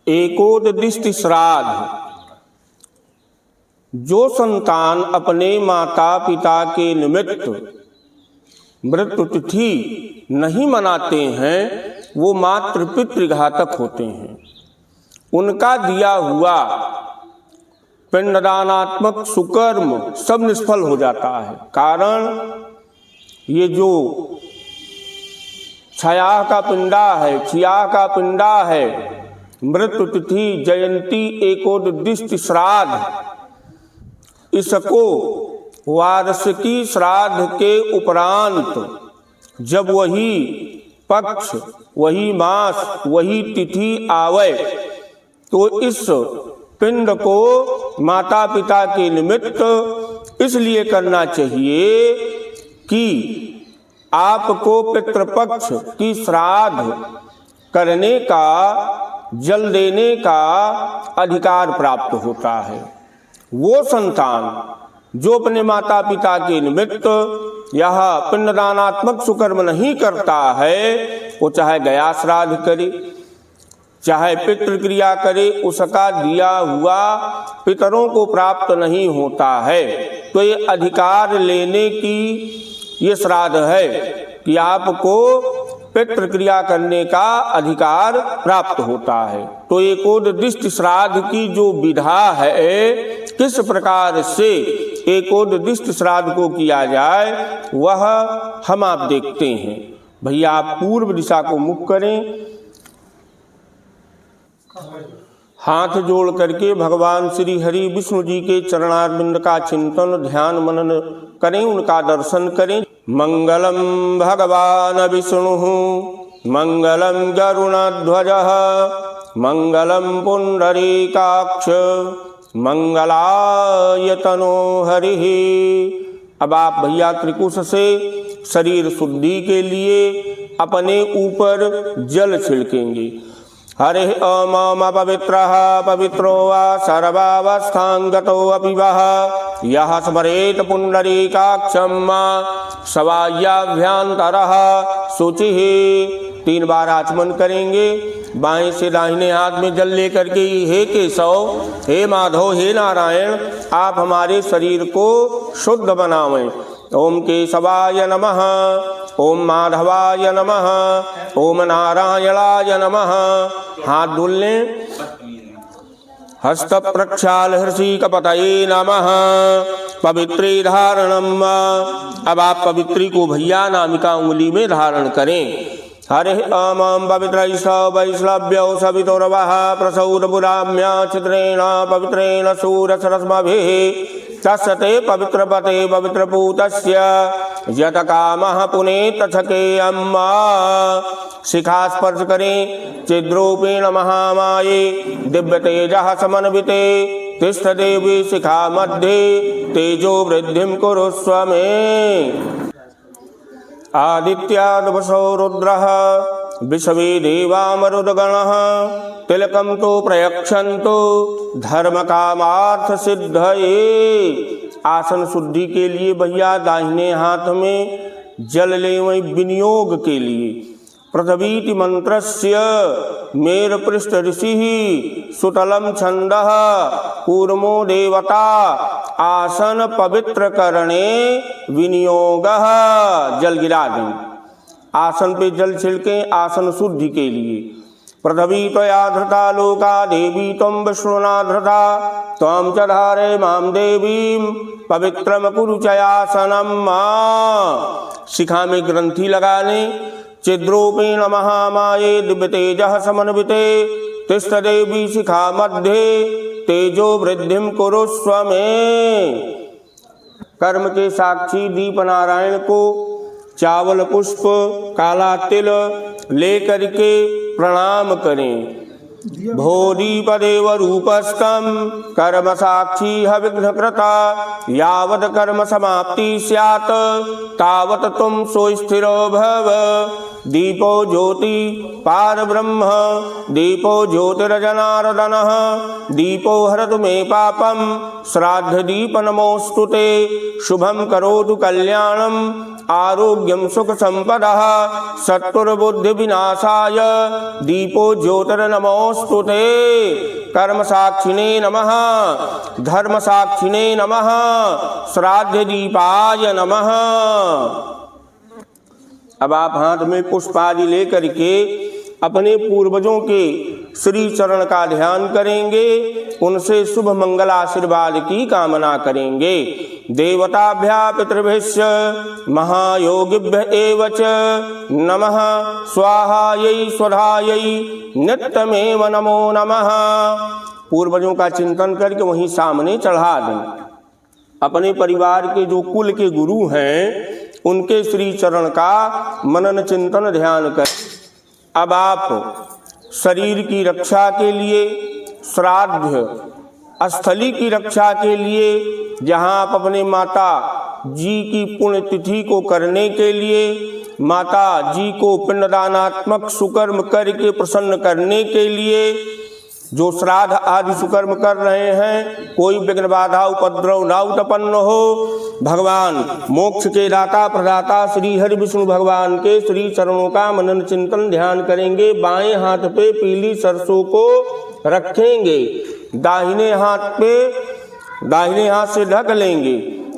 एकोददिष्टि श्राद्ध। जो संतान अपने माता पिता के निमित्त मृत्यु तिथि नहीं मनाते हैं वो मातृ पितृघातक होते हैं। उनका दिया हुआ पिंडदानात्मक सुकर्म सब निष्फल हो जाता है। कारण ये जो छया का पिंडा है, छिया का पिंडा है, मृत्यु तिथि जयंती एकोददिष्टि श्राद्ध, इसको वार्षिकी श्राद्ध के उपरांत जब वही पक्ष, वही मास, वही तिथि आवे तो इस पिंड को माता पिता के निमित्त इसलिए करना चाहिए कि आपको पितृपक्ष की श्राद्ध करने का, जल देने का अधिकार प्राप्त होता है। वो संतान जो अपने माता पिता के निमित्त यह पिंडदानात्मक सुकर्म नहीं करता है, वो चाहे गया श्राद्ध करे, चाहे पितृक्रिया करे, उसका दिया हुआ पितरों को प्राप्त नहीं होता है। तो ये अधिकार लेने की ये श्राद्ध है कि आपको पितृक्रिया करने का अधिकार प्राप्त होता है। तो एकोददिष्टि श्राद्ध की जो विधा है, किस प्रकार से एकोददिष्टि श्राद्ध को किया जाए वह हम आप देखते हैं। भैया आप पूर्व दिशा को मुख करें, हाथ जोड़ करके भगवान श्री हरि विष्णु जी के चरणारविंद का चिंतन ध्यान मनन करें, उनका दर्शन करें। मंगलम भगवान विष्णु मंगलम गरुणध्वजः मंगलम पुंडरीकाक्ष मंगलाय तनो हरिः। अब आप भैया त्रिकुश से शरीर शुद्धि के लिए अपने ऊपर जल छिड़केंगे। हरे ओम पवित्रः पवित्रो वा सर्वावस्थांगतो अपि वः यः स्मरेत पुंडरीकाक्षं सवायाभ्यंतरः शुचिः। 3 बार आचमन करेंगे। बाएं से दाहिने हाथ में जल लेकर के हे केशव, हे माधव, हे नारायण, आप हमारे शरीर को शुद्ध बनावें। ओम केशवाय नमः, ओम माधवाय नमः, ओम नारायणाय नमः। हाथ धुल लें। हस्त प्रक्षाल हर्षि कपतये नमः। पवित्री धारणम। अब आप पवित्री को भैया नामिका उंगली में धारण करें। हरे ओम पवित्र वैश्लव्यो सवितुर्वः प्रसौरपुराम्य चित्रेण पवित्रेण सूरसरस्मभिः तस्ते पवित्रपते पवित्रपूतस्य यत कामः पुनेत छके अम्मा। शिखा स्पर्श करें। चिद्रूपेण महामाये दिव्य तेजः समन्विते तिष्ठ देवी शिखा मध्ये तेजो वृद्धिं कुरुष्व मे। आदित्याद्वसो रुद्रः विश्वे देवा मरुद्गणः तिलकं तो प्रयक्षन्तु धर्म कामार्थ सिद्धये। आसन शुद्धि के लिए भैया दाहिने हाथ में जल लेवै विनियोग के लिए। पृथ्वीति मंत्रस्य मेर पृष्ठ ऋषिः सुतलम छंदः कूर्मो देवता आसन पवित्र करणे विनियोगः। जल गिरा दें। आसन पे जल छिड़कें आसन शुद्धि के लिए। पृथ्वी त्वया धृता लोका देवी त्वं विष्णुना धृता त्वं च धारे मां देवीं पवित्रम कुरु चयासनम्। शिखा में ग्रंथि लगा लें। चिद्रूपेण महामाये दिव्य तेजः समन्विते तिष्ठ देवी शिखा मध्ये तेजो वृद्धिं कुरुष्व मे। कर्म के साक्षी दीप नारायण को चावल पुष्प काला तिल ले करके प्रणाम करें। भोदीपदेव रूपस्थं कर्म साक्षी विघ्नकृता यावत् कर्म समाप्ति स्यात् तावत् तुम सुस्थिरो भव। दीपो ज्योति पारब्रह्म दीपो ज्योतिर्जनार्दनः दीपो हरतु मे पापं श्राद्ध दीप नमोस्तुते। शुभं करोतु कल्याणं आरोग्यम सुख संपदः सत्वबुद्धि विनाशाय दीपो ज्योतिर्नमोस्तुते कर्म साक्षिणे नमः धर्म साक्षिणे नमः श्राद्ध दीपाय नमः। अब आप हाथ में पुष्प आदि लेकर के अपने पूर्वजों के श्री चरण का ध्यान करेंगे, उनसे शुभ मंगल आशीर्वाद की कामना करेंगे। देवताभ्या पितृभ्यश्च महायोगिभ्य एव च नमः स्वाहायै स्वधायै नित्यमेव नमो नमः। पूर्वजों का चिंतन करके वहीं सामने चढ़ा दें। अपने परिवार के जो कुल के गुरु हैं उनके श्री चरण का मनन चिंतन ध्यान करें। अब आप शरीर की रक्षा के लिए, श्राद्ध स्थली की रक्षा के लिए, जहाँ आप अपने माता जी की पुण्यतिथि को करने के लिए, माता जी को पिंडदानात्मक सुकर्म करके प्रसन्न करने के लिए जो श्राद्ध आदि सुकर्म कर रहे हैं, कोई विघ्न बाधा उपद्रव न उत्पन्न हो। भगवान मोक्ष के दाता प्रदाता श्री हरि विष्णु भगवान के श्री चरणों का मनन चिंतन ध्यान करेंगे। बाएं हाथ पे पीली सरसों को रखेंगे, दाहिने हाथ से ढक लेंगे।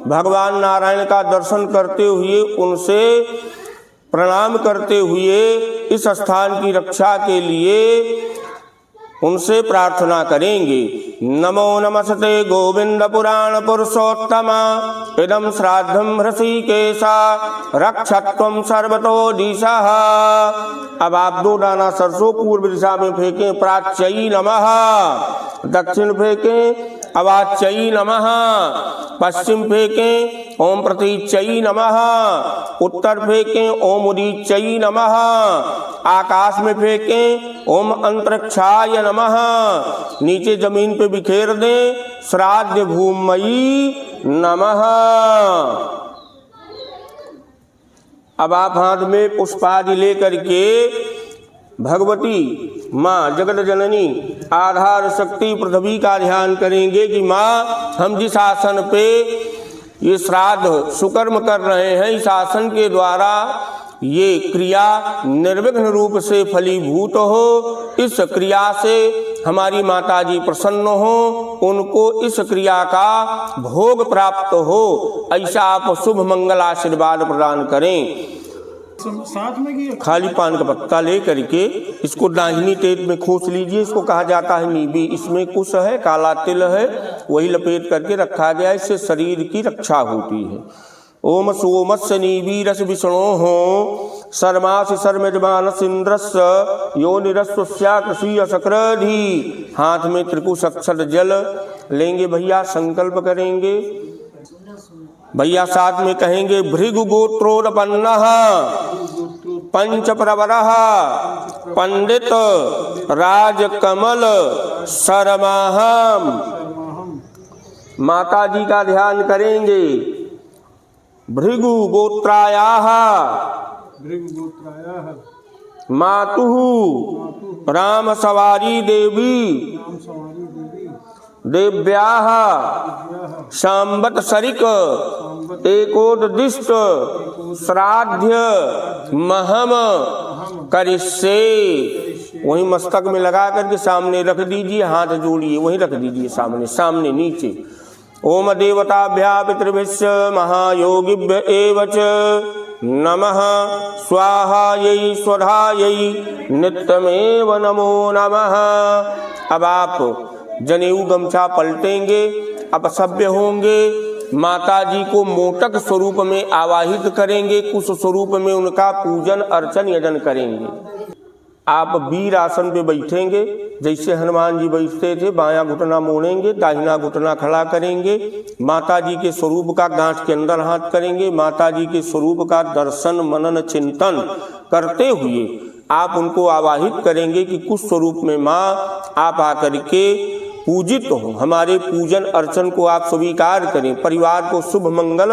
भगवान नारायण का दर्शन करते हुए, उनसे प्रणाम करते हुए इस स्थान की रक्षा के लिए उनसे प्रार्थना करेंगे। नमो नमस्ते गोविंद पुराण पुरुषोत्तमा इदं श्राद्धं ऋषिकेशा रक्षत्वं सर्वतो दिशः। अब आप 2 दाना सरसों पूर्व दिशा में फेंकें, प्राच्यै नमः। दक्षिण फेंकें, अवाच्यै नमः। पश्चिम फेंकें, ओम प्रतीच्यै नमः। उत्तर फेंकें, ओम उदीच्यै नमः। आकाश में फेंकें, ओम अंतरिक्षाय नमः। नीचे जमीन पे बिखेर दें, श्राद्ध भूमयी नमः। अब आप हाथ में पुष्पादि लेकर के भगवती माँ जगत जननी आधार शक्ति पृथ्वी का ध्यान करेंगे कि माँ, हम जिस आसन पे ये श्राद्ध सुकर्म कर रहे हैं, इस आसन के द्वारा ये क्रिया निर्विघ्न रूप से फलीभूत हो। इस क्रिया से हमारी माता जी प्रसन्न हो, उनको इस क्रिया का भोग प्राप्त हो, ऐसा आप शुभ मंगल आशीर्वाद प्रदान करें। साथ में खाली पान का पत्ता ले करके इसको दाहिनी टेट में खोस लीजिए। इसको कहा जाता है नीबी। इसमें कुश है, काला तिल है, वही लपेट करके रखा गया। इससे शरीर की रक्षा होती है। ओम सोमस्य नीबी रस विष्णो हो सर्मास सर्मजमानस इंद्रस्य यो निरस्वस्या कृषि असक्रधि। हाथ में त्रिकुश अक्षर जल लेंगे भैया, संकल्प करेंगे भैया। साथ में कहेंगे भृगु गोत्रोत्पन्नः पंच प्रवरः पंडित राजकमल शर्माहम। माता जी का ध्यान करेंगे। भृगु गोत्रायाः मातुः राम सवारी देवी देव्याः सांवत्सरिक एकोददिष्ट श्राद्ध महम करिष्ये। वहीं मस्तक में लगा करके सामने रख दीजिए, हाथ जोड़िए, वहीं रख दीजिए सामने नीचे। ओम देवताभ्या पितृभ्यश्च महायोगिभ्य एव च नमः स्वाहायै स्वधायै नित्यमेव नमो नमः। अब आप जनेऊ गमछा पलटेंगे, अपसभ्य होंगे, माता जी को मोटक स्वरूप में आवाहित करेंगे, कुश स्वरूप में उनका पूजन अर्चन यजन करेंगे। आप वीर आसन पे बैठेंगे, जैसे हनुमान जी बैठते थे। बायां घुटना मोड़ेंगे, दाहिना घुटना खड़ा करेंगे। माता जी के स्वरूप का गांठ के अंदर हाथ करेंगे। माता जी के स्वरूप का दर्शन मनन चिंतन करते हुए आप उनको आवाहित करेंगे कि कुछ स्वरूप में माँ आप आकर के पूजित हो, हमारे पूजन अर्चन को आप स्वीकार करें, परिवार को शुभ मंगल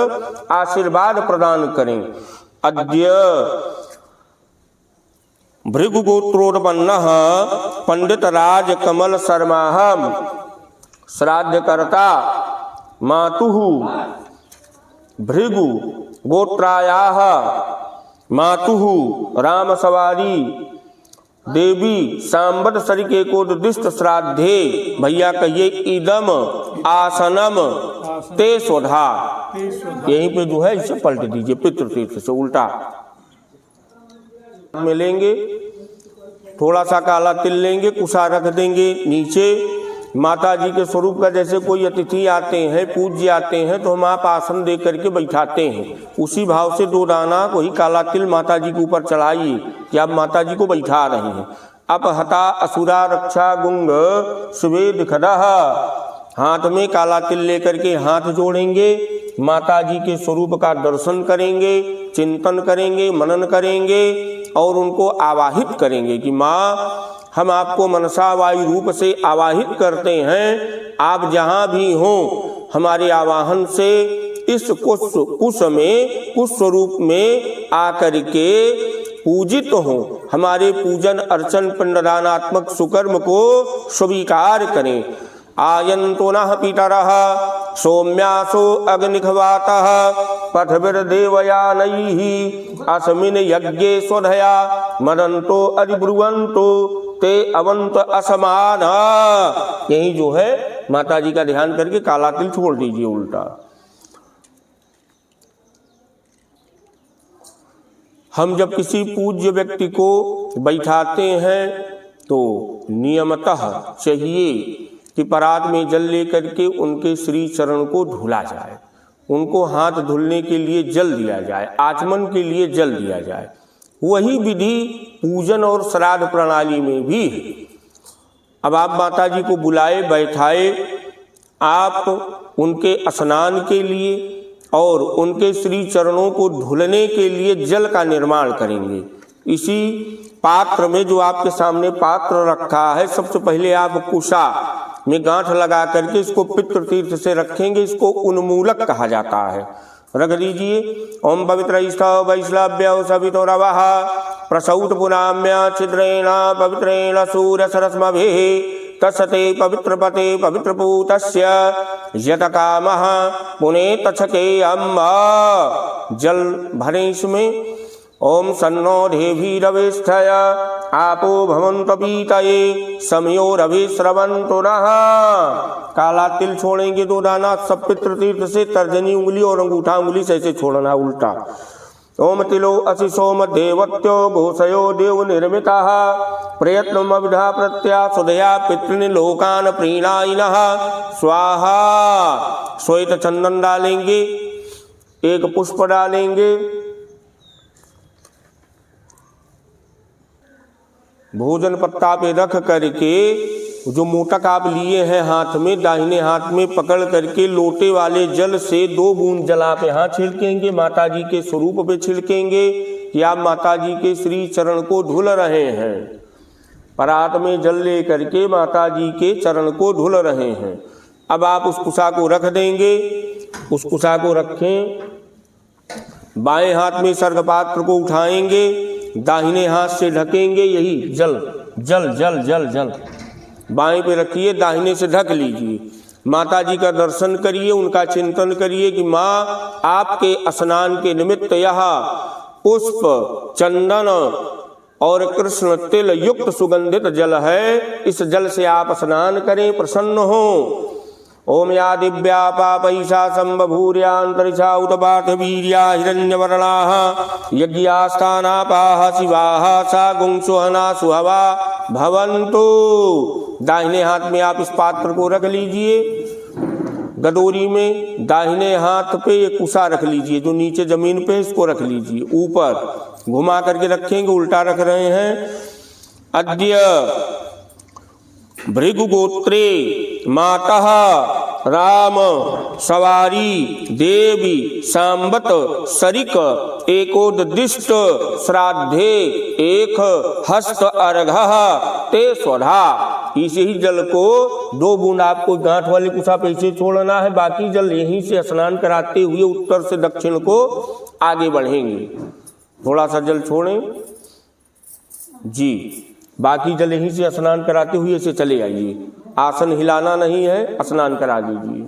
आशीर्वाद प्रदान करें। अद्य भृगु गोत्रोत्पन्नः पंडित राज कमल शर्माहम श्राद्धकर्ता मातुः भृगु गोत्रायाः मातुः राम सवारी देवी सांवत्सरिक एकोददिष्ट श्राद्धे, भैया कहिए इदम आसनम ते स्वधा, यहीं पे जो है इसे पलट दीजिए, पितृतीर्थ से उल्टा में लेंगे, थोड़ा सा काला तिल लेंगे, कुसा रख देंगे नीचे। माता जी के स्वरूप का जैसे कोई अतिथि आते हैं, पूज्य आते हैं, तो हम आप आसन दे करके बैठाते हैं, उसी भाव से 2 दाना वही काला तिल माता जी के ऊपर चढ़ाइए कि आप माता जी को बैठा रहे हैं। अपहता असुरा रक्षा गुंग स्वेद खदह, हाथ में काला तिल लेकर के हाथ जोड़ेंगे, माता जी के स्वरूप का दर्शन करेंगे, चिंतन करेंगे, मनन करेंगे और उनको आवाहित करेंगे कि माँ हम आपको मनसा वायु रूप से आवाहित करते हैं, आप जहाँ भी हों हमारे आवाहन से इस कुश में, कुश स्वरूप में आकर के पूजित हों, हमारे पूजन अर्चन पिंडदानात्मक सुकर्म को स्वीकार करें। आयन्तो नः पितरः सौम्यासो अग्निखवातः पथभिर्देवयानैः अस्मिन् यज्ञे स्वधया मदन्तो अधिब्रुवन्तो ते अवंत असमान। यही जो है माता जी का ध्यान करके काला तिल छोड़ दीजिए उल्टा। हम जब किसी पूज्य व्यक्ति को बैठाते हैं तो नियमतः चाहिए कि परात में जल लेकर के उनके श्री चरण को धुला जाए, उनको हाथ धुलने के लिए जल दिया जाए, आचमन के लिए जल दिया जाए। वही विधि पूजन और श्राद्ध प्रणाली में भी है। अब आप माता जी को बुलाए, बैठाए, आप उनके स्नान के लिए और उनके श्री चरणों को धुलने के लिए जल का निर्माण करेंगे। इसी पात्र में जो आपके सामने पात्र रखा है, सबसे पहले आप कुशा में गांठ लगा करके इसको पितृतीर्थ से रखेंगे, इसको उन्मूलक कहा जाता है। रख दीजिए। ओम पवित्र स्तव वैश्लव्य सवितो रवः प्रसौत पुनाम्य छिद्रेण पवित्रेण सूर्य सरस्मभिः तस्ते पवित्रपते पवित्रपूतस्य यतकामः पुनेत छके अम्बा। जल भरें इसमें। ओम सन्नो देवीरवेष्ठय आपो भवन्तो पीतये समयोरभिस्रवन्तु नः। काला तिल छोड़ेंगे 2 दाना सब पितृतीर्थ से, तर्जनी उंगली और अंगूठा उंगली से ऐसे छोड़ना उल्टा। ओम तिलो असि सोम देवत्यो घोषयो देव निर्मिता प्रयत्नमविधा प्रत्या सुदया पितृन् लोकान् प्रीणायिनः स्वाहा। श्वेत चंदन डालेंगे, 1 पुष्प डालेंगे, भोजन पत्ता पे रख करके जो मोटक आप लिए हैं हाथ में, दाहिने हाथ में पकड़ करके लोटे वाले जल से 2 बूंद जल आप यहाँ छिड़केंगे, माता जी के स्वरूप पे छिड़केंगे कि आप माता जी के श्री चरण को धुल रहे हैं। परात में जल ले करके माता जी के चरण को धुल रहे हैं। अब आप उस कुशा को रख देंगे। उस कुशा को रखें, बाएं हाथ में सर्गपात्र को उठाएंगे, दाहिने हाथ से ढकेंगे। यही जल जल जल जल जल बाएं पे रखिए, दाहिने से ढक लीजिए। माता जी का दर्शन करिए, उनका चिंतन करिए कि माँ आपके स्नान के निमित्त यह पुष्प, चंदन और कृष्ण तिल युक्त सुगंधित जल है, इस जल से आप स्नान करें, प्रसन्न हो। ओम या दिव्या पापैषा संबभूर्यान्तरिक्षा उतपाठ वीर्या हिरण्यवर्णाः यज्ञास्थानापाः शिवाः सा गुंसुहना सुहवा भवन्तु। दाहिने हाथ में आप इस पात्र को रख लीजिए, गदोरी में दाहिने हाथ पे ये कुशा रख लीजिए, जो नीचे जमीन पे इसको रख लीजिए, ऊपर घुमा करके रखेंगे, उल्टा रख रहे हैं। अद्य भृगुगोत्रे मातः राम सवारी देवी सांबत सरिक एकोददिष्ट श्राद्धे 1 हस्त अर्घः ते स्वधा। इसी ही जल को 2 बूंद आपको गांठ वाले कुशा पे से छोड़ना है, बाकी जल यहीं से स्नान कराते हुए उत्तर से दक्षिण को आगे बढ़ेंगे। थोड़ा सा जल छोड़ें जी, बाकी जल यहीं से स्नान कराते हुए से चले आइए। आसन हिलाना नहीं है, स्नान करा दीजिए।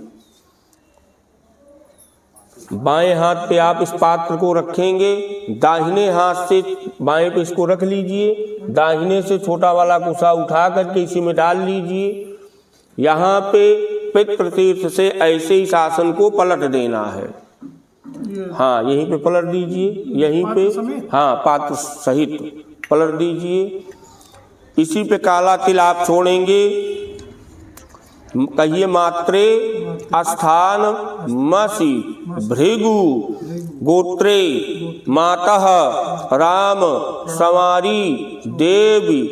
बाएं हाथ पे आप इस पात्र को रखेंगे, दाहिने हाथ से बाएं पे इसको रख लीजिए, दाहिने से छोटा वाला कुसा उठा करके इसी में डाल लीजिए। यहाँ पे पितृतीर्थ से ऐसे इस आसन को पलट देना है। हाँ, यहीं पे पलट दीजिए, यहीं पे, हाँ पात्र सहित पलट दीजिए। इसी पे काला तिल आप छोड़ेंगे। कहिए मात्रे स्थान मसी भृगु गोत्रे मातः राम संवारी देवी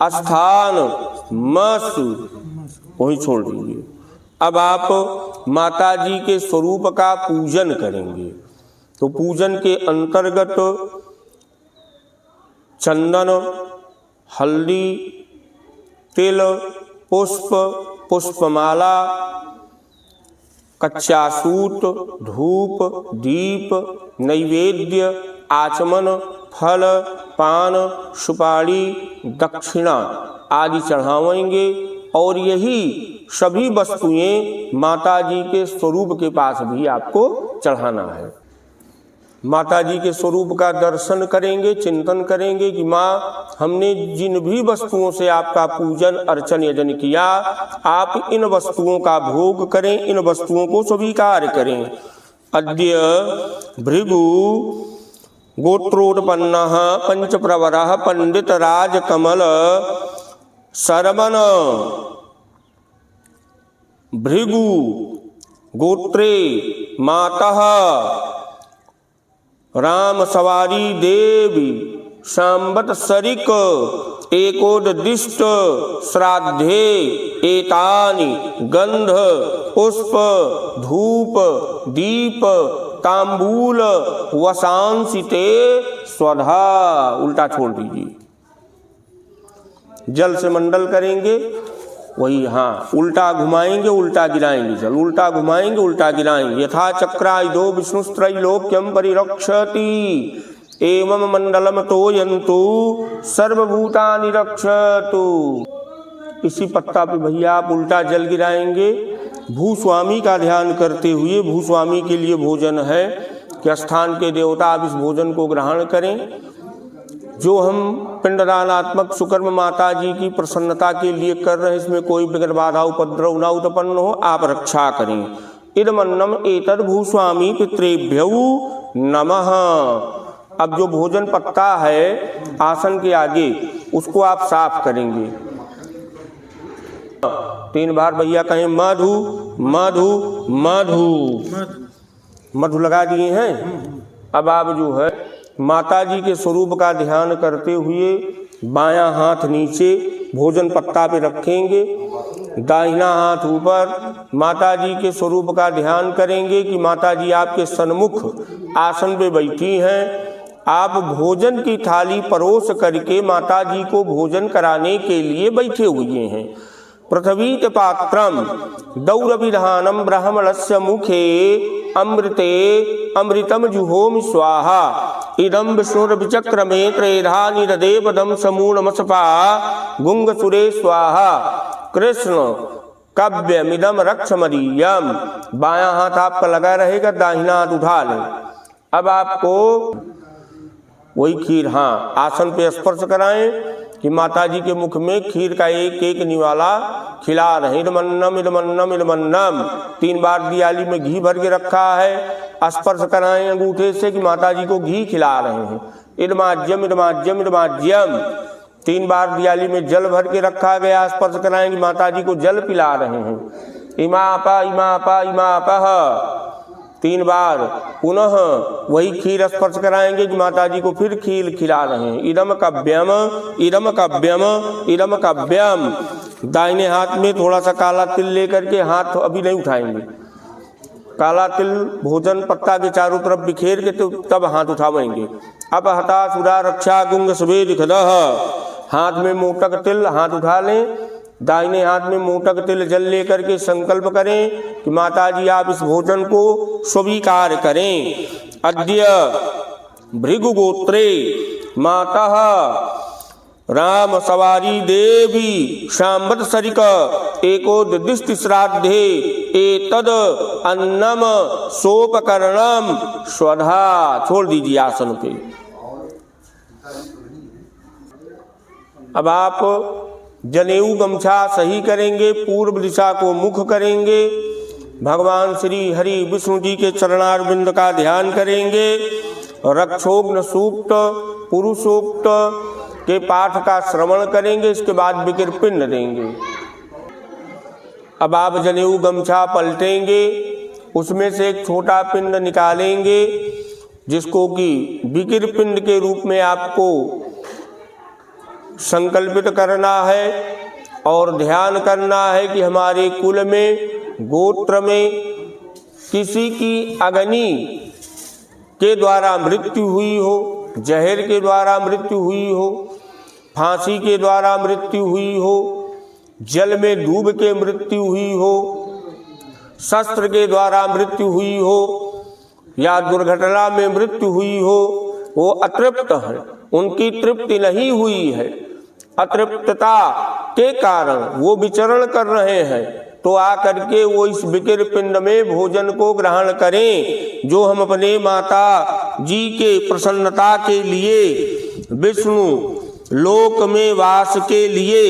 स्थान मस, वही छोड़ दीजिए। अब आप माता जी के स्वरूप का पूजन करेंगे। तो पूजन के अंतर्गत चंदन, हल्दी, तिल, पुष्प, पुष्पमाला, कच्चा सूत, धूप, दीप, नैवेद्य, आचमन, फल, पान, सुपारी, दक्षिणा आदि चढ़ावेंगे। और यही सभी वस्तुएं माता जी के स्वरूप के पास भी आपको चढ़ाना है। माता जी के स्वरूप का दर्शन करेंगे, चिंतन करेंगे कि माँ, हमने जिन भी वस्तुओं से आपका पूजन अर्चन यजन किया, आप इन वस्तुओं का भोग करें, इन वस्तुओं को स्वीकार करें। अद्य भृगु गोत्रोत्पन्नः पंचप्रवरः पंडित राजकमल शरवण भृगु गोत्रे मातः राम सवारी देवी संवत्सरिक एकोददिष्ट श्राद्धे एतानि गंध पुष्प धूप दीप तांबूल वसांसिते स्वधा, उल्टा छोड़ दीजिए। जल से मंडल करेंगे, वही हाँ, उल्टा घुमाएंगे उल्टा गिराएंगे जल, उल्टा घुमाएंगे उल्टा गिराएंगे। यथा चक्रायुधो विष्णुस्त्रैलोक्यम परिरक्षति एवं मंडलम तोयन्तु सर्वभूतानि रक्षतु। इसी पत्ता पे भैया आप उल्टा जल गिराएंगे। भूस्वामी का ध्यान करते हुए, भूस्वामी के लिए भोजन है कि स्थान के देवता आप इस भोजन को ग्रहण करें। जो हम पिंडदानात्मक सुकर्म माता जी की प्रसन्नता के लिए कर रहे हैं, इसमें कोई विघ्न बाधा उपद्रव न उत्पन्न हो, आप रक्षा करें। इदमन्नम एतद भूस्वामी पितृभ्यो नमः। अब जो भोजन पत्ता है आसन के आगे, उसको आप साफ करेंगे। 3 बार भैया कहें मधु मधु मधु, मधु लगा दिए हैं। अब आप जो है माता जी के स्वरूप का ध्यान करते हुए बायां हाथ नीचे भोजन पत्ता पे रखेंगे, दाहिना हाथ ऊपर माता जी के स्वरूप का ध्यान करेंगे कि माता जी आपके सन्मुख आसन पे बैठी हैं। आप भोजन की थाली परोस करके माता जी को भोजन कराने के लिए बैठे हुए हैं। पृथ्वीत पात्रम दौरविधानम ब्राह्मणस्य मुखे अमृते अमृतम जुहोमि स्वाहा इदम विष्णुर्विचक्रमे त्रेधा निरदेवदम समूढ़मसपा गुंगसुरे स्वाहा कृष्ण काव्यमिदम रक्षमदीयम। बायां हाथ आपका लगा रहेगा, दाहिना हाथ उठा लें। अब आपको वही खीर, हाँ, आसन पे स्पर्श कराएं कि माता जी के मुख में खीर का एक एक निवाला खिला रहे। इदमन्नम इदमन्नम इदमन्नम 3 बार दियाली में घी भर के रखा है, स्पर्श कराएं अंगूठे से कि माता जी को घी खिला रहे हैं। इदमाज्यम इदमाज्यम इदमाज्यम 3 बार दियाली में जल भर के रखा गया, स्पर्श कराएं कि माता जी को जल पिला रहे हैं। इमापा इमापा इमापह 3 बार पुनः वही खीर स्पर्श कराएंगे कि माता जी को फिर खीर खिला रहे हैं। इदम काव्यम इदम काव्यम इदम काव्यम। दाहिने हाथ में थोड़ा सा काला तिल लेकर के, हाथ अभी नहीं उठाएंगे, काला तिल भोजन पत्ता के चारों तरफ बिखेर के तब हाथ उठावेंगे। अब हता सुरा रक्षा गुंग सुवेद खदह, हाथ में मोटक तिल, हाथ उठा लें। दाहिने हाथ में मोटक तिल जल लेकर के संकल्प करें कि माता जी आप इस भोजन को स्वीकार करें। अद्य भृगु गोत्रे मातः राम सवारी देवी शाम्बत सरिक एकोददिष्ट श्राद्धे एतद अन्नम सोपकरणम स्वधा। छोड़ दीजिए आसन पे। अब आप जनेऊ गमछा सही करेंगे, पूर्व दिशा को मुख करेंगे, भगवान श्री हरि विष्णु जी के चरणारविंद का ध्यान करेंगे, रक्षोघ्न सूक्त पुरुषोक्त के पाठ का श्रवण करेंगे, इसके बाद विकिर पिंड देंगे। अब आप जनेऊ गमछा पलटेंगे, उसमें से एक छोटा पिंड निकालेंगे जिसको कि विकिर पिंड के रूप में आपको संकल्पित करना है और ध्यान करना है कि हमारे कुल में गोत्र में किसी की अग्नि के द्वारा मृत्यु हुई हो, जहर के द्वारा मृत्यु हुई हो, फांसी के द्वारा मृत्यु हुई हो, जल में डूब के मृत्यु हुई हो, शस्त्र के द्वारा मृत्यु हुई हो या दुर्घटना में मृत्यु हुई हो, वो अतृप्त है, उनकी तृप्ति नहीं हुई है। अतृप्तता के कारण वो विचरण कर रहे हैं, तो आकर के वो इस विकिर पिंड में भोजन को ग्रहण करें, जो हम अपने माता जी के प्रसन्नता के लिए विष्णु लोक में वास के लिए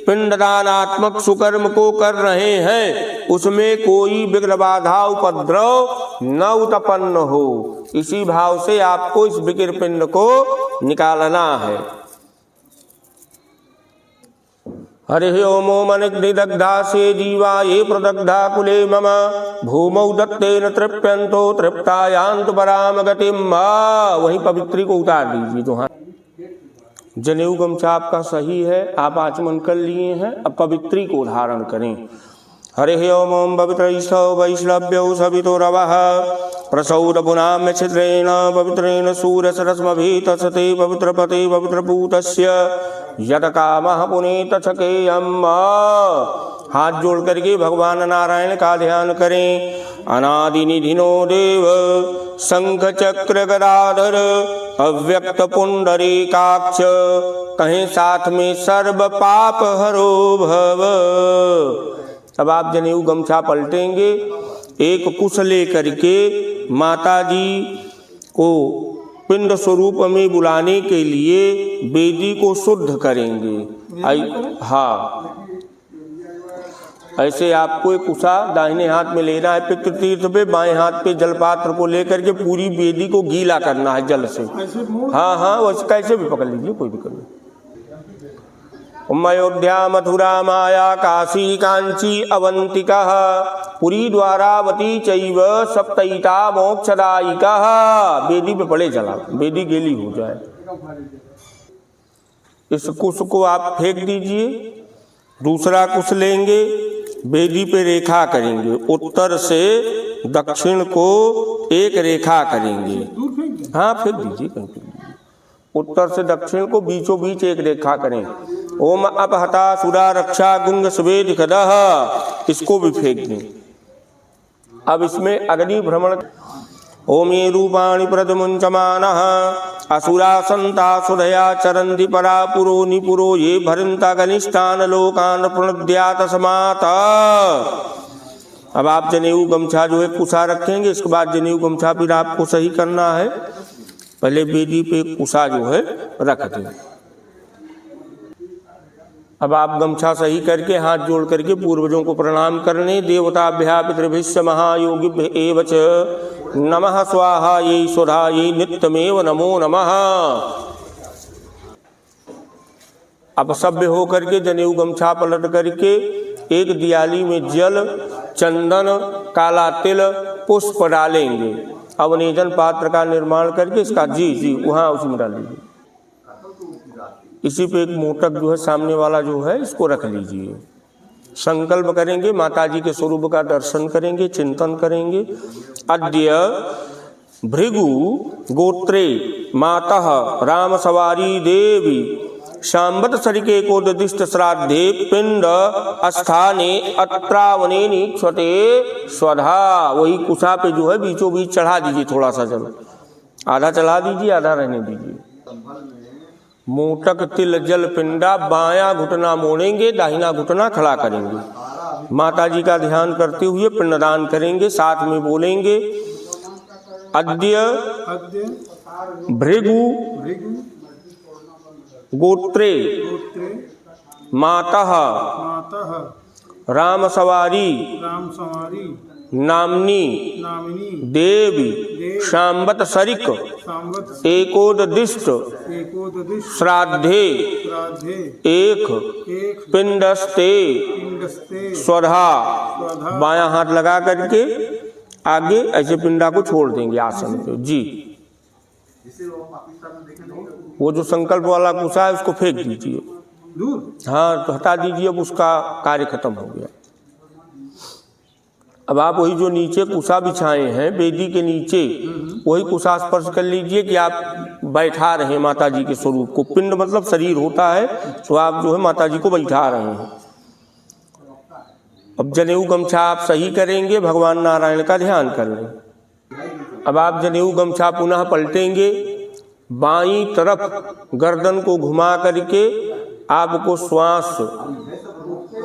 पिंडदानात्मक सुकर्म को कर रहे हैं, उसमें कोई विघ्न बाधा उपद्रव न उत्पन्न हो। इसी भाव से आपको इस विकिर पिंड को निकालना है। हरि ओम अनिग्निदग्धा से जीवा ये प्रदग्धा कुले मम भूमौ दत्तेन तृप्यंतो तृप्तायांत पराम गतिम। वहीं पवित्री को उतार दीजिए। तो हाँ, जनेऊ गमछा आपका सही है, आप आचमन कर लिए हैं, अब पवित्री को धारण करें। हरि ओम पवित्रैषौ वैष्णव्यौ सवितुरवः प्रसौरपुनाम्य छिद्रेण पवित्रेण सूर्यसरस्मभिः तत्सते पवित्रपते पवित्रपूतस्य यत्कामः पुनीत छकेयम्। हाथ जोड़ करके भगवान नारायण का ध्यान करें। अनादि निधिनो देव शंख चक्र गदाधर अव्यक्त पुंडरीकाक्ष कहें साथ में सर्व पाप हरो भव। अब आप जनेऊ गमछा पलटेंगे, एक कुश लेकर के माता जी को पिंड स्वरूप में बुलाने के लिए वेदी को शुद्ध करेंगे। हाँ, ऐसे आपको एक कुशा दाहिने हाथ में लेना है पितृतीर्थ पे, बाएं हाथ पे जलपात्र को लेकर के पूरी वेदी को गीला करना है जल से। हाँ हाँ, वैसे कैसे भी पकड़ लीजिए, कोई दिक्कत नहीं। अयोध्या मथुरा माया काशी कांची अवंतिका पुरी द्वारावती चैव सप्तैता मोक्षदायिका। वेदी पे पड़े चला, वेदी गीली हो जाए। इस कुश को आप फेंक दीजिए। दूसरा कुश लेंगे, वेदी पे रेखा करेंगे, उत्तर से दक्षिण को एक रेखा करेंगे। हाँ, फेंक दीजिए कहीं पे। उत्तर से दक्षिण को बीचों बीच एक रेखा करें। ओम अपहता सुरा रक्षा गुंग स्वेद खदः, इसको भी फेंक दें। अब इसमें अग्नि भ्रमण। ओम ये रूपाणि प्रदमुंचमानः असुरा संता सुधया चरन्ति परा पुरो निपुरो ये भरन्ता गनिष्ठान लोकान प्रणद्यात समात। अब आप जनेऊ गमछा जो है कुशा रखेंगे, इसके बाद जनेऊ गमछा फिर आपको सही करना है। पहले वेदी पे कुशा जो है रख दें। अब आप गमछा सही करके हाथ जोड़ करके पूर्वजों को प्रणाम करने। देवताभ्यः पितृभ्यश्च महायोगिभ्यः एव च नमः स्वाहा ये स्वधा ये नित्यमेव नमो नमः। अब सभ्य हो करके जनेऊ गमछा पलट करके एक दियाली में जल, चंदन, काला तिल, पुष्प डालेंगे। अब निजन पात्र का निर्माण करके इसका जी वहाँ उसमें डाल दीजिए। इसी पे एक मोटक जो है सामने वाला जो है इसको रख लीजिए। संकल्प करेंगे, माता जी के स्वरूप का दर्शन करेंगे, चिंतन करेंगे। अद्य भृगु गोत्रे मातः राम सवारी देवी शाम्बत सरिके कोददिष्ट श्राद्धे पिंड स्थाने अत्रावने नीक्षते स्वधा। वही कुशा पे जो है बीचों बीच चढ़ा दीजिए थोड़ा सा जल। आधा चढ़ा दीजिए, आधा रहने दीजिए। मोटक तिल जल पिंडा, बायां घुटना मोड़ेंगे, दाहिना घुटना खड़ा करेंगे। माता जी का ध्यान करते हुए पिंडदान करेंगे। साथ में बोलेंगे अद्य भृगु गोत्रे मातः रामसवारी नामनी देवी शाम्बत सरिक एकोददिष्ट श्राद्धे एक पिंडस्ते स्वधा। बायां हाथ लगा करके आगे ऐसे पिंडा को छोड़ देंगे आसन पे जी। वो जो संकल्प वाला कुसा है उसको फेंक दीजिए, हाँ तो हटा दीजिए, अब उसका कार्य खत्म हो गया। अब आप वही जो नीचे कुसा बिछाए हैं वेदी के नीचे, वही कुसा स्पर्श कर लीजिए कि आप बैठा रहे हैं माता जी के स्वरूप को। पिंड मतलब शरीर होता है, तो आप जो है माता जी को बैठा रहे हैं। अब जनेऊ गमछा आप सही करेंगे, भगवान नारायण का ध्यान कर लें। अब आप जनेऊ गमछा पुनः पलटेंगे, बाईं तरफ गर्दन को घुमा करके आपको श्वास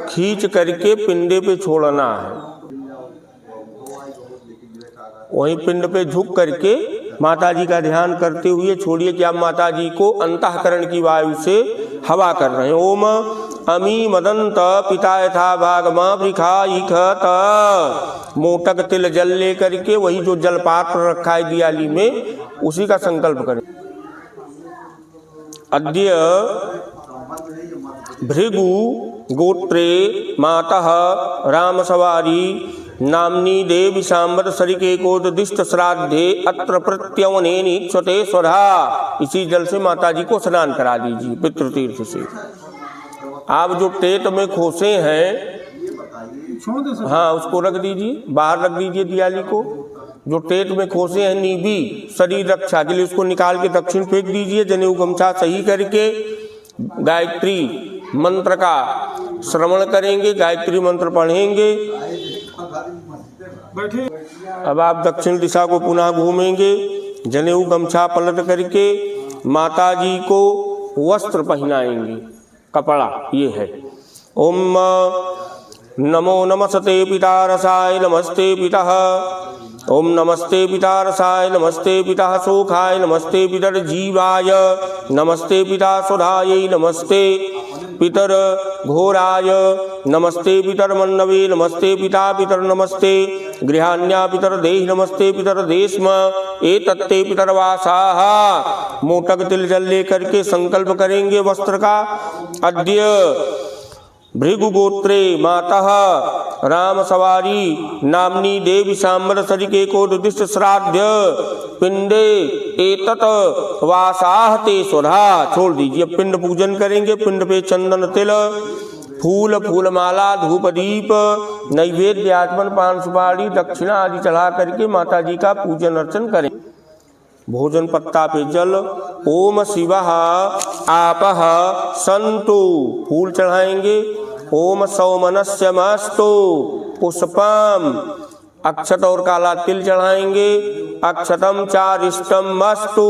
खींच करके पिंडे पे छोड़ना है। वहीं पिंड पे झुक करके माता जी का ध्यान करते हुए छोड़िए कि आप माता जी को अंतःकरण की वायु से हवा कर रहे हैं। ओम अमी मदंत पिता यथा भागमा वृखाइखत। मोटक तिल जल ले करके वही जो जल पात्र रखा है दियाली में, उसी का संकल्प करें। अद्य भृगु गोत्रे मातः रामसवारी नामनी देवी शाम्बत सरिकेकोददिष्ट श्राद्धे अत्र प्रत्यवनेनिक्षते स्वधा। इसी जल से माता जी को स्नान करा दीजिए पितृतीर्थ से। आप जो टेट में खोसे हैं, हाँ उसको रख दीजिए, बाहर रख दीजिए दियाली को। जो टेट में खोसे हैं नीबी शरीर रक्षा के लिए, उसको निकाल के दक्षिण फेंक दीजिए। जनेऊ गमछा सही करके गायत्री मंत्र का श्रवण करेंगे, गायत्री मंत्र पढ़ेंगे। अब आप दक्षिण दिशा को पुनः घूमेंगे, जनेऊ गमछा पलट करके माता जी को वस्त्र पहनाएंगे, कपड़ा ये है। ओम नमो नमस्ते पिता रसाय नमस्ते पितः। ओम नमस्ते पिता रसाय नमस्ते पिता सुखाय नमस्ते पितर जीवाय नमस्ते पिता सुधाय नमस्ते पितर घोराय नमस्ते पितर मन्नवे नमस्ते पिता पितर नमस्ते गृहान्या पितर देह नमस्ते पितर देशम एतत्ते पितर वासाः। मोटक तिल जल लेकर के संकल्प करेंगे वस्त्र का। अद्य भृगु गोत्रे मातः रामसवारी नामनी देवी शाम्बत सरिकेकोददिष्ट श्राद्ध पिंडे एतत् वासाः ते स्वधा। छोड़ दीजिए, पिंड पूजन करेंगे। पिंड पे चंदन तिल फूल फूलमाला धूप दीप नैवेद्य आचमन पान सुपारी दक्षिणा आदि चढ़ा करके माता जी का पूजन अर्चन करें। भोजन पत्ता पे जल। ओम शिवः आपः सन्तु, फूल चढ़ाएंगे। ओम सौमनस्य मस्तु पुष्पम, अक्षत और काला तिल चढ़ाएंगे। अक्षतम चारिष्टम मस्तु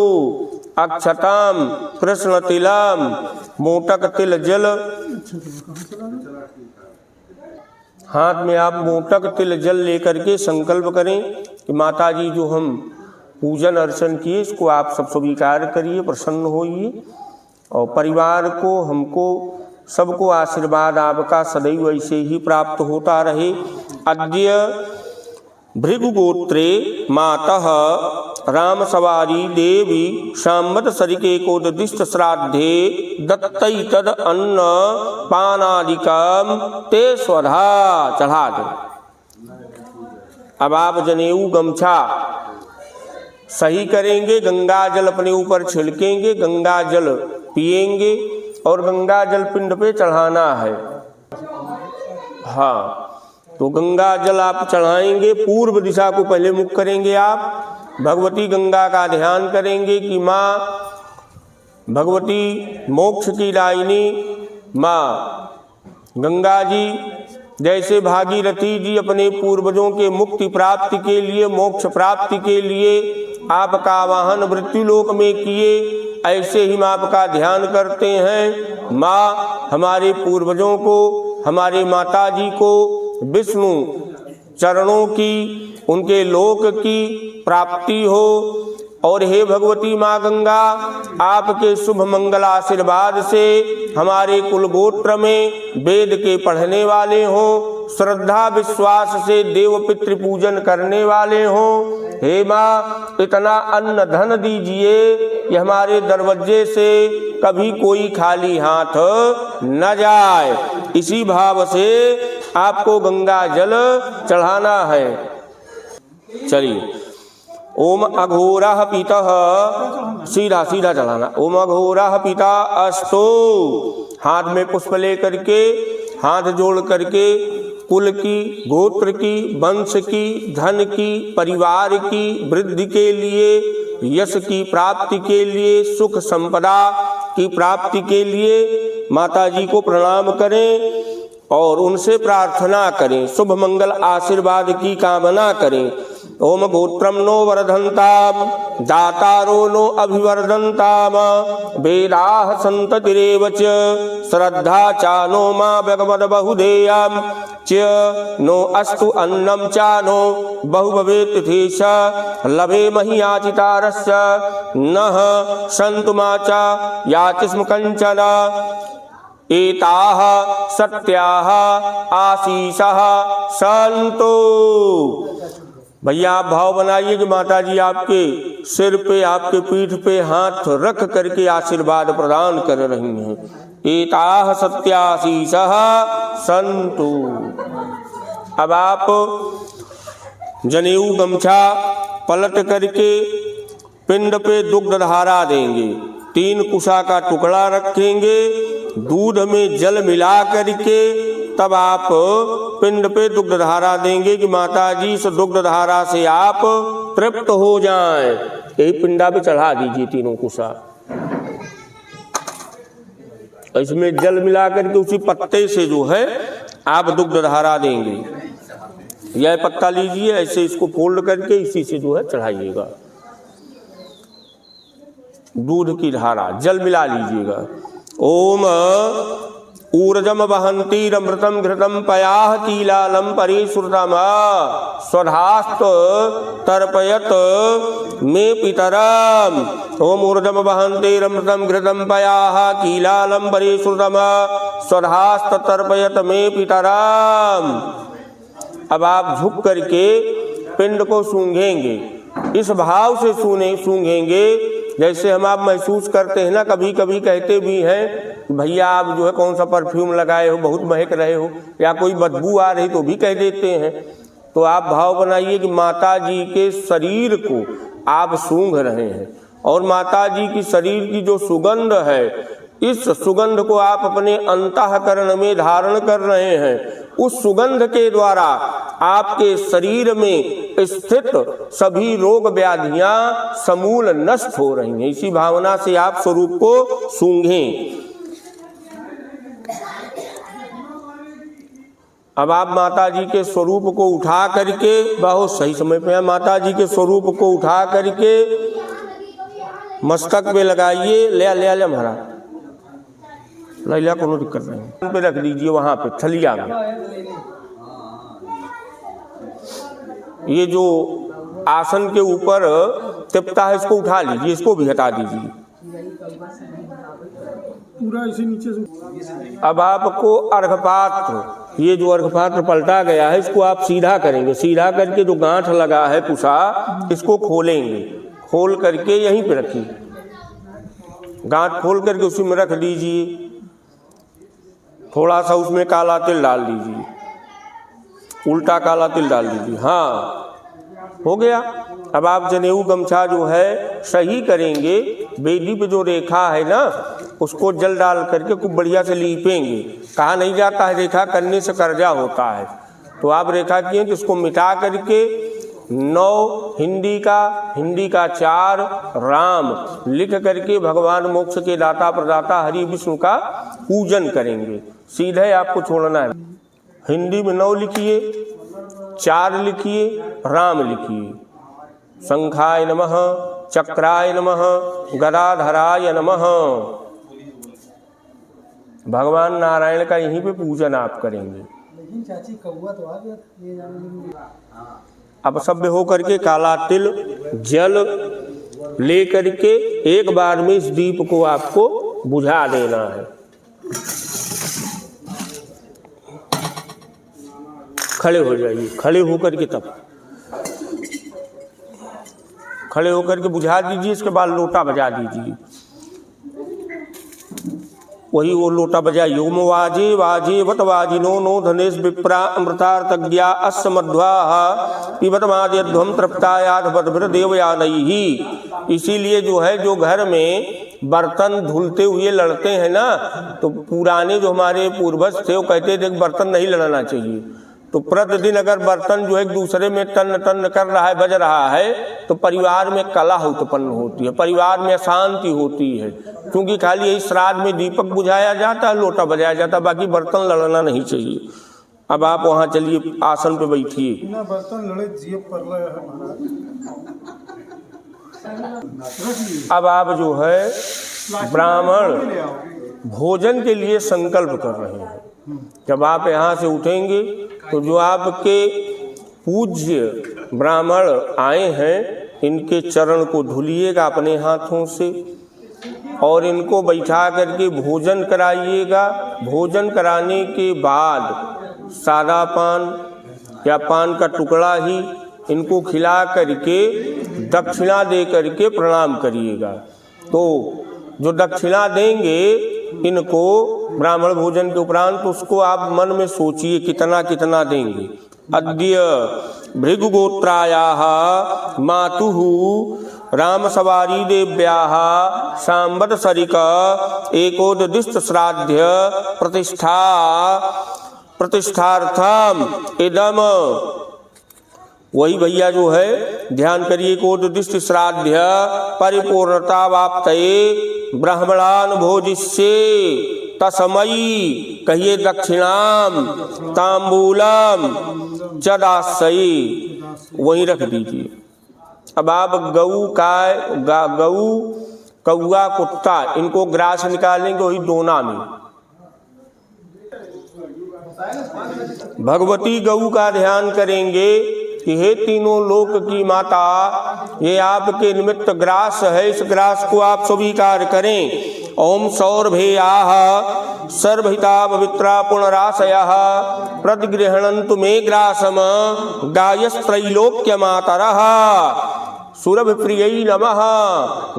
अक्षतम कृष्ण तिलम। मोटक तिल जल, हाथ में आप मोटक तिल जल लेकर के संकल्प करें कि माता जी जो हम पूजन अर्चन किए इसको आप सब स्वीकार करिए, प्रसन्न होइए और परिवार को हमको सबको आशीर्वाद आपका सदैव ऐसे ही प्राप्त होता रहे। अद्य भृगु गोत्रे मातः रामसवारी देवी शाम्बत सरिकेकोददिष्ट श्राद्धे दत्तै तद अन्न पानादिकम ते स्वधा। चढ़ा दे। अब आप जनेऊ गमछा सही करेंगे, गंगा जल अपने ऊपर छिड़केंगे, गंगा जल पिएंगे और गंगा जल पिंड पे चढ़ाना है। हाँ, तो गंगा जल आप चढ़ाएंगे। पूर्व दिशा को पहले मुख करेंगे आप। भगवती गंगा का ध्यान करेंगे कि माँ भगवती मोक्ष की दायिनी माँ गंगा जी जैसे भागीरथी जी अपने पूर्वजों के मुक्ति प्राप्ति के लिए मोक्ष प्राप्ति के लिए आपका आवाहन मृत्युलोक में किए, ऐसे ही माँ आपका ध्यान करते हैं। माँ हमारे पूर्वजों को, हमारे माता जी को विष्णु चरणों की, उनके लोक की प्राप्ति हो। और हे भगवती माँ गंगा, आपके शुभ मंगल आशीर्वाद से हमारे कुल गोत्र में वेद के पढ़ने वाले हों, श्रद्धा विश्वास से देव पितृ पूजन करने वाले हों। हे माँ, इतना अन्न धन दीजिए कि हमारे दरवाजे से कभी कोई खाली हाथ न जाए। इसी भाव से आपको गंगा जल चढ़ाना है। चलिए, ओम अघोरः पितः, सीधा सीधा चलाना। ओम अघोरः पिता अस्तु। हाथ में पुष्प लेकर के, हाथ जोड़ करके कुल की, गोत्र की, वंश की, धन की, परिवार की वृद्धि के लिए, यश की प्राप्ति के लिए, सुख संपदा की प्राप्ति के लिए माता जी को प्रणाम करें और उनसे प्रार्थना करें, शुभ मंगल आशीर्वाद की कामना करें। ओम गोत्रम नो वर्धन्ताम, दातारो नो अभिवर्धन्ताम, वेदाः सन्ततिरेव च, श्रद्धा चानो मां भगवद बहुधेयं च, नो अस्तु अन्नं चानो बहुभवेत् तिथेश, लभे महि याचितारस्य, नः सन्तु मा च याचिस्म कंचन, एताः सत्याः आशीषः सन्तु। भैया आप भाव बनाइए कि माता जी आपके सिर पे, आपके पीठ पे हाथ रख करके आशीर्वाद प्रदान कर रही हैं। एताः सत्याशीषः सन्तु। अब आप जनेऊ गमछा पलट करके पिंड पे दुग्ध धारा देंगे, 3 कुशा का टुकड़ा रखेंगे, दूध में जल मिला करके तब आप पिंड पे दुग्ध धारा देंगे कि माता जी इस दुग्ध धारा से आप तृप्त हो जाएं। यही पिंडा पे चढ़ा दीजिए 3 कुशा। इसमें जल मिला करके उसी पत्ते से जो है आप दुग्ध धारा देंगे। यह पत्ता लीजिए, ऐसे इसको फोल्ड करके इसी से जो है चढ़ाइएगा। दूध की धारा, जल मिला लीजिएगा। ओम ऊर्जम वहंतीरमृतम घृतम पयाह कीलालम परिश्रुतम, स्वधास्त तर्पयत मे पितरम। ओम ऊर्जम वहंतीरमृतम घृतम पयाह कीलालम परिश्रुतम, स्वधास्त तर्पयत मे पितरम। अब आप झुक करके पिंड को सूंघेंगे, इस भाव से सूंघेंगे जैसे हम आप महसूस करते हैं ना, कभी कभी कहते भी हैं भैया आप जो है कौन सा परफ्यूम लगाए हो, बहुत महक रहे हो, या कोई बदबू आ रही तो भी कह देते हैं। तो आप भाव बनाइए कि माता जी के शरीर को आप सूंघ रहे हैं और माता जी की शरीर की जो सुगंध है, इस सुगंध को आप अपने अंतःकरण में धारण कर रहे हैं। उस सुगंध के द्वारा आपके शरीर में स्थित सभी रोग व्याधियां समूल नष्ट हो रही हैं। इसी भावना से आप स्वरूप को सूंघें। अब आप माता जी के स्वरूप को उठा करके, बहुत सही समय पे माता जी के स्वरूप को उठा करके मस्तक पे लगाइए। ले महाराज लैला, कोनो दिक्कत नहीं, पे रख दीजिए वहां पे थलिया में। ये जो आसन के ऊपर तिपता है इसको उठा लीजिए, इसको भी हटा दीजिए पूरा इसे नीचे से। अब आपको अर्घपात्र, ये जो अर्घपात्र पलटा गया है इसको आप सीधा करेंगे। सीधा करके जो गांठ लगा है कुशा, इसको खोलेंगे। खोल करके यहीं पे रखिए, गांठ खोल करके उसी में रख दीजिए। थोड़ा सा उसमें काला तिल डाल दीजिए, उल्टा काला तिल डाल दीजिए। हाँ, हो गया। अब आप जनेऊ गमछा जो है सही करेंगे, बेदी पे जो रेखा है ना उसको जल डाल करके खूब बढ़िया से लीपेंगे। कहा नहीं जाता है रेखा करने से कर्जा होता है, तो आप रेखा किए तो उसको मिटा करके 9 हिंदी का 4 राम लिख करके भगवान मोक्ष के दाता प्रदाता हरि विष्णु का पूजन करेंगे। सीधे आपको छोड़ना है। हिंदी में 9 लिखिए, 4 लिखिए, राम लिखिए। शंखाय नमः, चक्राय नमः, गदाधराय नमः। भगवान नारायण का यहीं पे पूजन आप करेंगे। लेकिन चाची कौवा तो आ गया था, ये जाने अब सभ्य होकर के काला तिल जल ले करके एक बार में इस दीप को आपको बुझा देना है। खड़े हो जाइए, खड़े होकर के तब खड़े होकर के बुझा दीजिए। इसके बाद लोटा बजा दीजिए। वही वो लोटा बजाइए। ओम वाजे वाजे वत वाजिनो नो धनेश विप्रा अमृतार्थज्ञा अस्य मध्वा पिबत माद्यध्वम तृप्तायाथ बद्भृ देवयानैहि। इसीलिए जो है, जो घर में बर्तन धुलते हुए लड़ते हैं ना, तो पुराने जो हमारे पूर्वज थे वो कहते थे बर्तन नहीं लड़ना चाहिए। तो प्रतिदिन अगर बर्तन जो एक दूसरे में टन टन कर रहा है, बज रहा है, तो परिवार में कलह उत्पन्न होती है, परिवार में अशांति होती है। क्योंकि खाली यही श्राद्ध में दीपक बुझाया जाता है, लोटा बजाया जाता है, बाकी बर्तन लड़ना नहीं चाहिए। अब आप वहाँ चलिए, आसन पे बैठिए। बिना बर्तन लड़े जीव पर लगा है महाराज। अब आप जो है ब्राह्मण भोजन के लिए संकल्प कर रहे हैं। जब आप यहाँ से उठेंगे तो जो आपके पूज्य ब्राह्मण आए हैं, इनके चरण को धुलिएगा अपने हाथों से और इनको बैठा करके भोजन कराइएगा। भोजन कराने के बाद सादा पान या पान का टुकड़ा ही इनको खिला करके दक्षिणा दे करके प्रणाम करिएगा। तो जो दक्षिणा देंगे इनको ब्राह्मण भोजन के उपरांत, तो उसको आप मन में सोचिए कितना कितना देंगे। अद्य भृगुगोत्रायाः मातुः रामसवारी देव्याः सांवत्सरिक एकोददिष्ट श्राद्ध प्रतिष्ठार्थम इदम। वही भैया जो है ध्यान करिए, कोददिष्ट श्राद्ध परिपूर्णता वाप्तये ब्राह्मणान भोजिष्ये तस्मयी। कहिए दक्षिणाम तांबूलम च दास्यि। वहीं रख दीजिए। अब आप गऊ कौआ कुत्ता इनको ग्रास निकालेंगे वही दोना में। भगवती गऊ का ध्यान करेंगे कि हे तीनों लोक की माता, ये आपके निमित्त ग्रास है, इस ग्रास को आप स्वीकार करें। ओम सौरभेयाः सर्वहिता पवित्रा पुनराशयः प्रतिगृह्णन्तु मे ग्रासम गायस्त्रैलोक्य मातरः। सुरभिप्रियै नमः,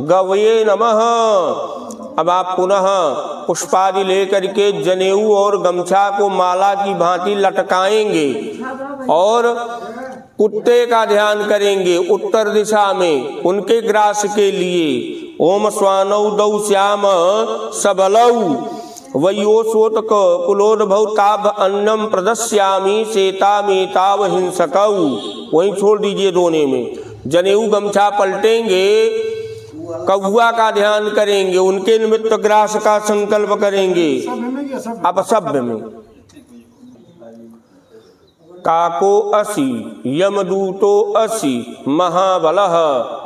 गवये नमः। अब आप पुनः पुष्पादि लेकर के जनेऊ और गमछा को माला की भांति लटकाएंगे और कुत्ते का ध्यान करेंगे उत्तर दिशा में उनके ग्रास के लिए। ओम स्वानौ दौ श्याम सबलौ वयोसोतक कुलोद्भौ ताभ अन्नम प्रदस्यामि सेतामेताव हिंसकौ। वहीं छोड़ दीजिए दोने में। जनेऊ गमछा पलटेंगे, कौआ का ध्यान करेंगे, उनके निमित्त ग्रास का संकल्प करेंगे। अब सभ्य में काको असि यमदूतो असि महाबलः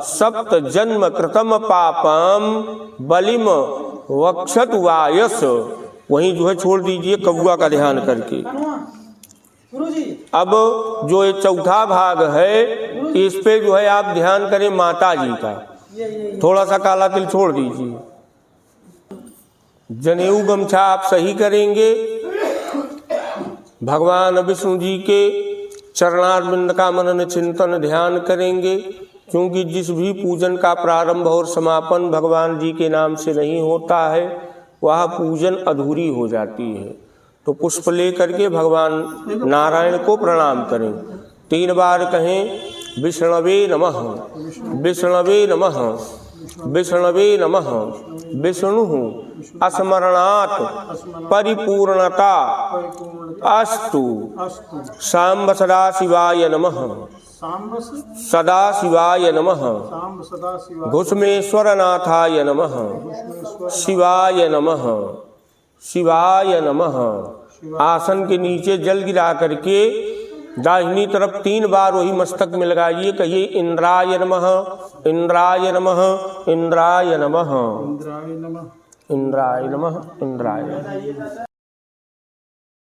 सप्त जन्म कृतम पापम बलिम वक्षत वायस। वहीं जो है छोड़ दीजिए कौआ का ध्यान करके। अब जो ये चौथा भाग है, इस पे जो है आप ध्यान करें माता जी का। थोड़ा सा काला तिल छोड़ दीजिए। जनेऊ गमछा आप सही करेंगे। भगवान विष्णु जी के चरणारविंद का मनन चिंतन ध्यान करेंगे। क्योंकि जिस भी पूजन का प्रारंभ और समापन भगवान जी के नाम से नहीं होता है, वह पूजन अधूरी हो जाती है। तो पुष्प लेकर के भगवान नारायण को प्रणाम करें। 3 बार कहें विष्णवे नमः, विष्णवे नमः, विष्णवे नमः। विष्णु अस्मरणात् परिपूर्णता अस्तु। सांब सदाशिवाय नमः, सदाशिवाय नमः। घुष्मेश्वरनाथाय नमः, शिवाय नमः, शिवाय नमः। आसन के नीचे जल गिरा करके दाहिनी तरफ 3 बार वही मस्तक में लगाइए, कहिए इंद्राय नमः, इंद्राय नमः, इंद्राय नमः, इंद्राय नमः, इंद्राय नमः, इंद्राय नमः।